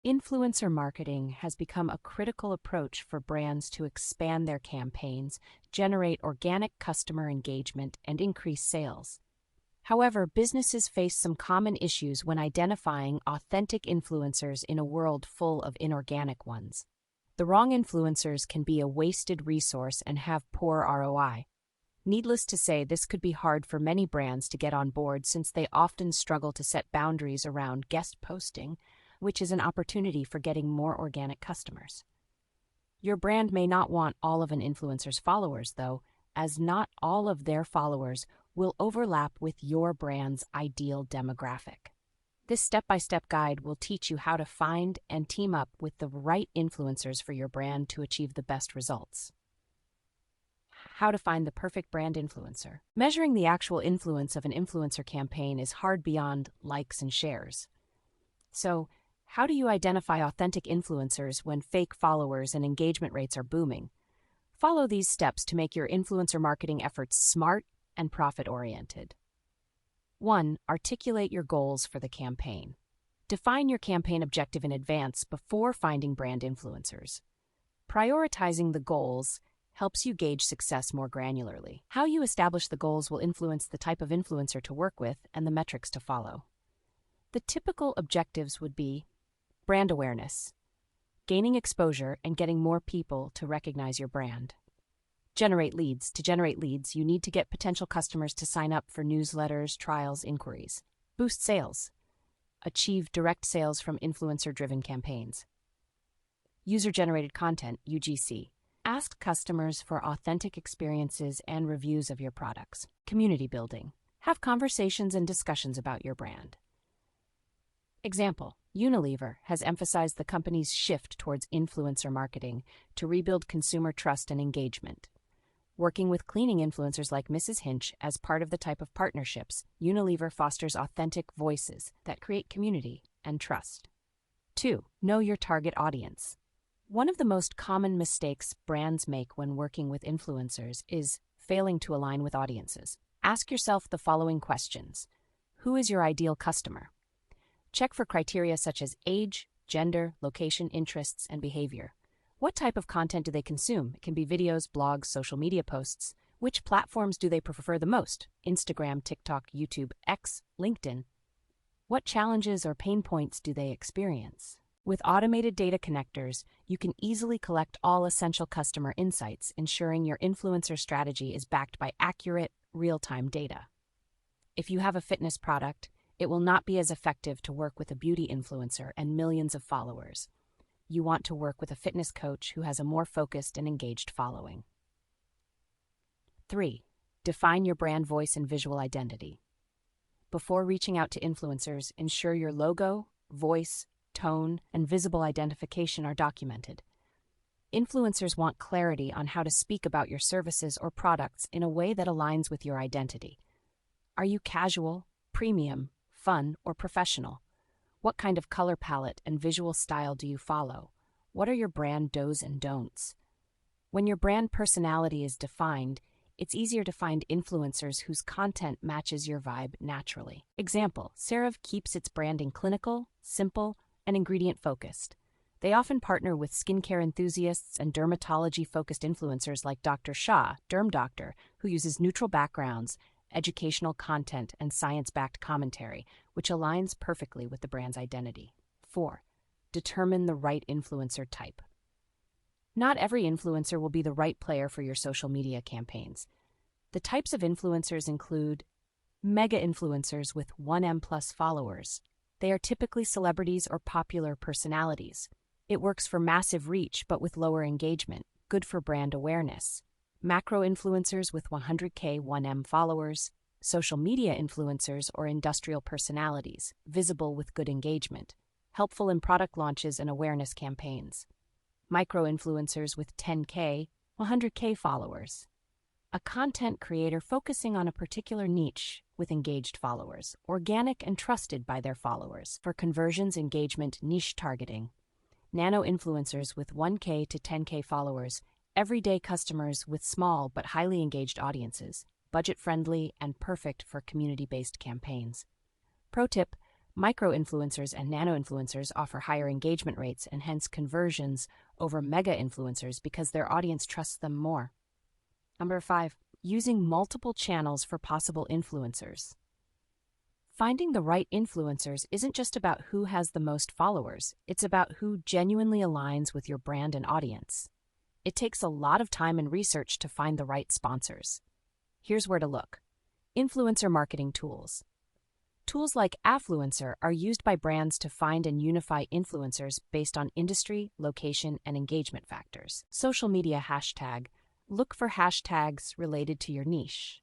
Influencer marketing has become a critical approach for brands to expand their campaigns, generate organic customer engagement, and increase sales. However, businesses face some common issues when identifying authentic influencers in a world full of inorganic ones. The wrong influencers can be a wasted resource and have poor ROI. Needless to say, this could be hard for many brands to get on board since they often struggle to set boundaries around guest posting, which is an opportunity for getting more organic customers. Your brand may not want all of an influencer's followers, though, as not all of their followers will overlap with your brand's ideal demographic. This step-by-step guide will teach you how to find and team up with the right influencers for your brand to achieve the best results. How to find the perfect brand influencer. Measuring the actual influence of an influencer campaign is hard beyond likes and shares. So, how do you identify authentic influencers when fake followers and engagement rates are booming? Follow these steps to make your influencer marketing efforts smart and profit-oriented. 1. Articulate your goals for the campaign. Define your campaign objective in advance before finding brand influencers. Prioritizing the goals helps you gauge success more granularly. How you establish the goals will influence the type of influencer to work with and the metrics to follow. The typical objectives would be brand awareness, gaining exposure and getting more people to recognize your brand. Generate leads. To generate leads, you need to get potential customers to sign up for newsletters, trials, inquiries. Boost sales. Achieve direct sales from influencer-driven campaigns. User-generated content, UGC. Ask customers for authentic experiences and reviews of your products. Community building. Have conversations and discussions about your brand. Example, Unilever has emphasized the company's shift towards influencer marketing to rebuild consumer trust and engagement. Working with cleaning influencers like Mrs. Hinch as part of the type of partnerships, Unilever fosters authentic voices that create community and trust. 2. Know your target audience. One of the most common mistakes brands make when working with influencers is failing to align with audiences. Ask yourself the following questions. Who is your ideal customer? Check for criteria such as age, gender, location, interests, and behavior. What type of content do they consume? It can be videos, blogs, social media posts. Which platforms do they prefer the most? Instagram, TikTok, YouTube, X, LinkedIn. What challenges or pain points do they experience? With automated data connectors, you can easily collect all essential customer insights, ensuring your influencer strategy is backed by accurate, real-time data. If you have a fitness product, it will not be as effective to work with a beauty influencer and millions of followers. You want to work with a fitness coach who has a more focused and engaged following. 3. Define your brand voice and visual identity. Before reaching out to influencers, ensure your logo, voice, tone, and visible identification are documented. Influencers want clarity on how to speak about your services or products in a way that aligns with your identity. Are you casual, premium, fun, or professional? What kind of color palette and visual style do you follow? What are your brand do's and don'ts? When your brand personality is defined, it's easier to find influencers whose content matches your vibe naturally. Example, CeraVe keeps its branding clinical, simple, and ingredient-focused. They often partner with skincare enthusiasts and dermatology-focused influencers like Dr. Shah, Derm Doctor, who uses neutral backgrounds, educational content, and science-backed commentary, which aligns perfectly with the brand's identity. 4. Determine the right influencer type. Not every influencer will be the right player for your social media campaigns. The types of influencers include mega influencers with 1M plus followers. They are typically celebrities or popular personalities. It works for massive reach but with lower engagement, good for brand awareness. Macro influencers with 100K 1M followers, social media influencers or industrial personalities, visible with good engagement, helpful in product launches and awareness campaigns. Micro influencers with 10K, 100K followers. A content creator focusing on a particular niche with engaged followers, organic and trusted by their followers for conversions, engagement, niche targeting. Nano influencers with 1K to 10K followers, everyday customers with small but highly engaged audiences, budget-friendly and perfect for community-based campaigns. Pro tip, Micro-influencers and nano-influencers offer higher engagement rates and hence conversions over mega-influencers because their audience trusts them more. Number 5, using multiple channels for possible influencers. Finding the right influencers isn't just about who has the most followers, it's about who genuinely aligns with your brand and audience. It takes a lot of time and research to find the right sponsors. Here's where to look. Influencer marketing tools. Tools like Affluencer are used by brands to find and unify influencers based on industry, location, and engagement factors. Social media hashtag. Look for hashtags related to your niche.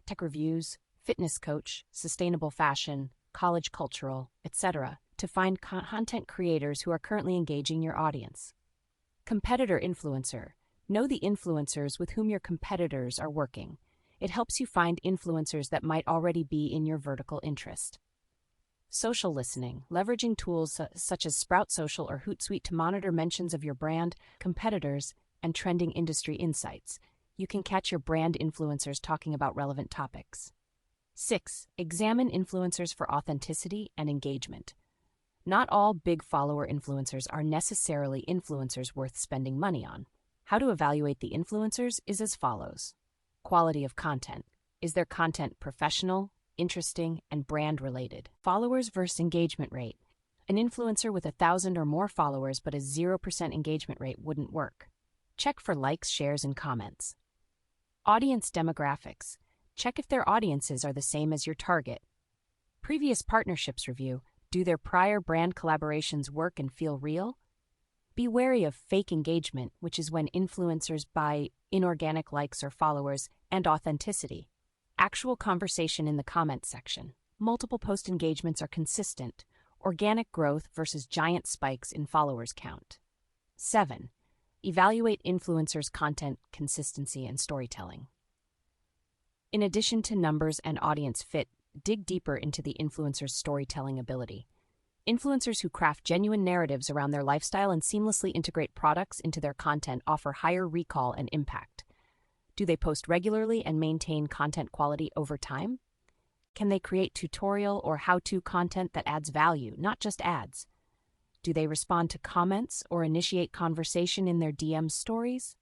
Tech reviews, fitness coach, sustainable fashion, college cultural, etc. to find content creators who are currently engaging your audience. Competitor influencer. Know the influencers with whom your competitors are working. It helps you find influencers that might already be in your vertical interest. Social listening. Leveraging tools such as Sprout Social or Hootsuite to monitor mentions of your brand, competitors, and trending industry insights. You can catch your brand influencers talking about relevant topics. 6. Examine influencers for authenticity and engagement. Not all big follower influencers are necessarily influencers worth spending money on. How to evaluate the influencers is as follows. Quality of content. Is their content professional, interesting, and brand-related? Followers versus engagement rate. An influencer with 1,000 or more followers but a 0% engagement rate wouldn't work. Check for likes, shares, and comments. Audience demographics. Check if their audiences are the same as your target. Previous partnerships review. Do their prior brand collaborations work and feel real? Be wary of fake engagement, which is when influencers buy inorganic likes or followers, and authenticity. Actual conversation in the comments section. Multiple post engagements are consistent. Organic growth versus giant spikes in followers count. 7. Evaluate influencers' content consistency and storytelling. In addition to numbers and audience fit, dig deeper into the influencer's storytelling ability. Influencers who craft genuine narratives around their lifestyle and seamlessly integrate products into their content offer higher recall and impact. Do they post regularly and maintain content quality over time? Can they create tutorial or how-to content that adds value, not just ads? Do they respond to comments or initiate conversation in their DM stories?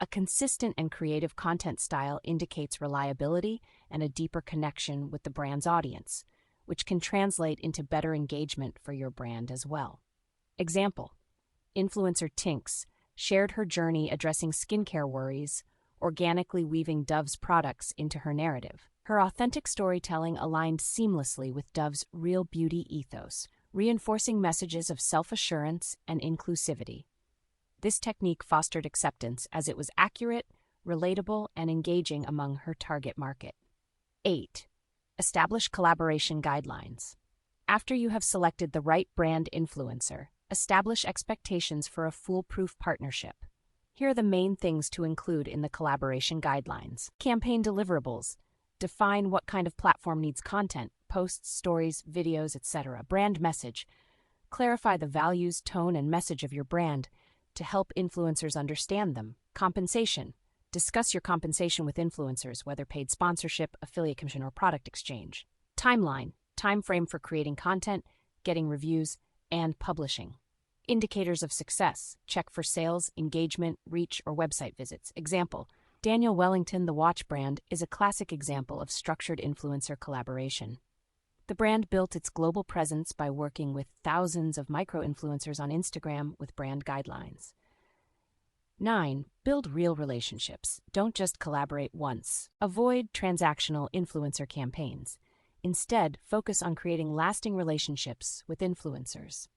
A consistent and creative content style indicates reliability and a deeper connection with the brand's audience, which can translate into better engagement for your brand as well. Example: influencer Tinks shared her journey addressing skincare worries, organically weaving Dove's products into her narrative. Her authentic storytelling aligned seamlessly with Dove's real beauty ethos, reinforcing messages of self-assurance and inclusivity. This technique fostered acceptance as it was accurate, relatable, and engaging among her target market. 8. Establish collaboration guidelines. After you have selected the right brand influencer, establish expectations for a foolproof partnership. Here are the main things to include in the collaboration guidelines. Campaign deliverables. Define what kind of platform needs content, posts, stories, videos, etc. Brand message. Clarify the values, tone, and message of your brand to help influencers understand them. Compensation. Discuss your compensation with influencers, whether paid sponsorship, affiliate commission, or product exchange. Timeline. Time frame for creating content, getting reviews, and publishing. Indicators of success. Check for sales, engagement, reach, or website visits. Example: Daniel Wellington, the watch brand, is a classic example of structured influencer collaboration. The brand built its global presence by working with thousands of micro-influencers on Instagram with brand guidelines. 9. Build real relationships. Don't just collaborate once. Avoid transactional influencer campaigns. Instead, focus on creating lasting relationships with influencers.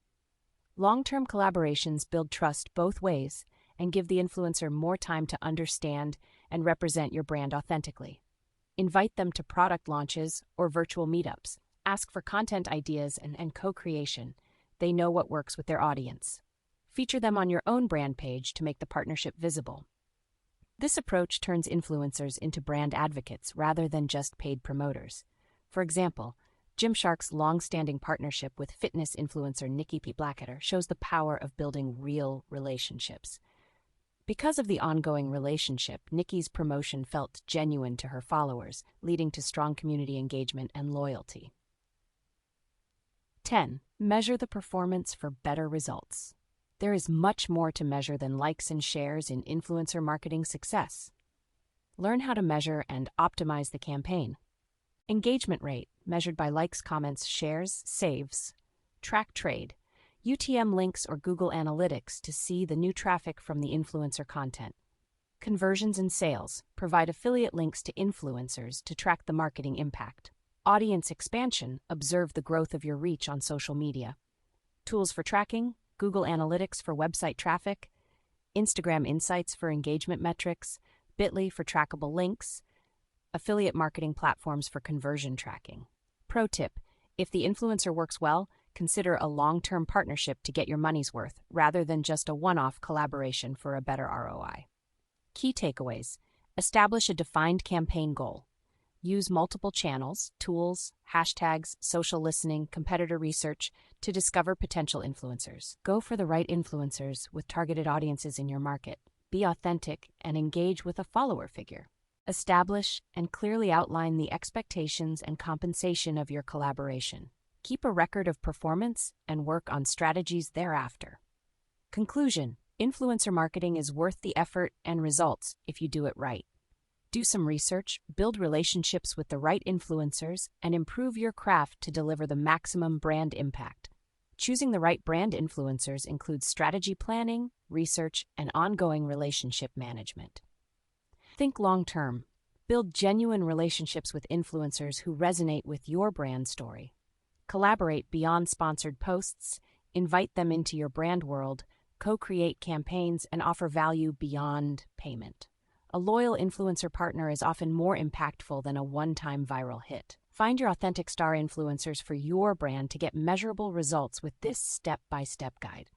Long-term collaborations build trust both ways and give the influencer more time to understand and represent your brand authentically. Invite them to product launches or virtual meetups. Ask for content ideas and co-creation. They know what works with their audience. Feature them on your own brand page to make the partnership visible. This approach turns influencers into brand advocates rather than just paid promoters. For example, Gymshark's long-standing partnership with fitness influencer Nikki P. Blackadder shows the power of building real relationships. Because of the ongoing relationship, Nikki's promotion felt genuine to her followers, leading to strong community engagement and loyalty. 10. Measure the performance for better results. There is much more to measure than likes and shares in influencer marketing success. Learn how to measure and optimize the campaign. Engagement rate, measured by likes, comments, shares, saves. Track trade, UTM links or Google Analytics to see the new traffic from the influencer content. Conversions and sales, provide affiliate links to influencers to track the marketing impact. Audience expansion, observe the growth of your reach on social media. Tools for tracking, Google Analytics for website traffic, Instagram Insights for engagement metrics, Bitly for trackable links, affiliate marketing platforms for conversion tracking. Pro tip, if the influencer works well, consider a long-term partnership to get your money's worth rather than just a one-off collaboration for a better ROI. Key takeaways, establish a defined campaign goal. Use multiple channels, tools, hashtags, social listening, competitor research to discover potential influencers. Go for the right influencers with targeted audiences in your market. Be authentic and engage with a follower figure. Establish and clearly outline the expectations and compensation of your collaboration. Keep a record of performance and work on strategies thereafter. Conclusion: influencer marketing is worth the effort and results if you do it right. Do some research, build relationships with the right influencers, and improve your craft to deliver the maximum brand impact. Choosing the right brand influencers includes strategy planning, research, and ongoing relationship management. Think long-term. Build genuine relationships with influencers who resonate with your brand story. Collaborate beyond sponsored posts, invite them into your brand world, co-create campaigns, and offer value beyond payment. A loyal influencer partner is often more impactful than a one-time viral hit. Find your authentic star influencers for your brand to get measurable results with this step-by-step guide.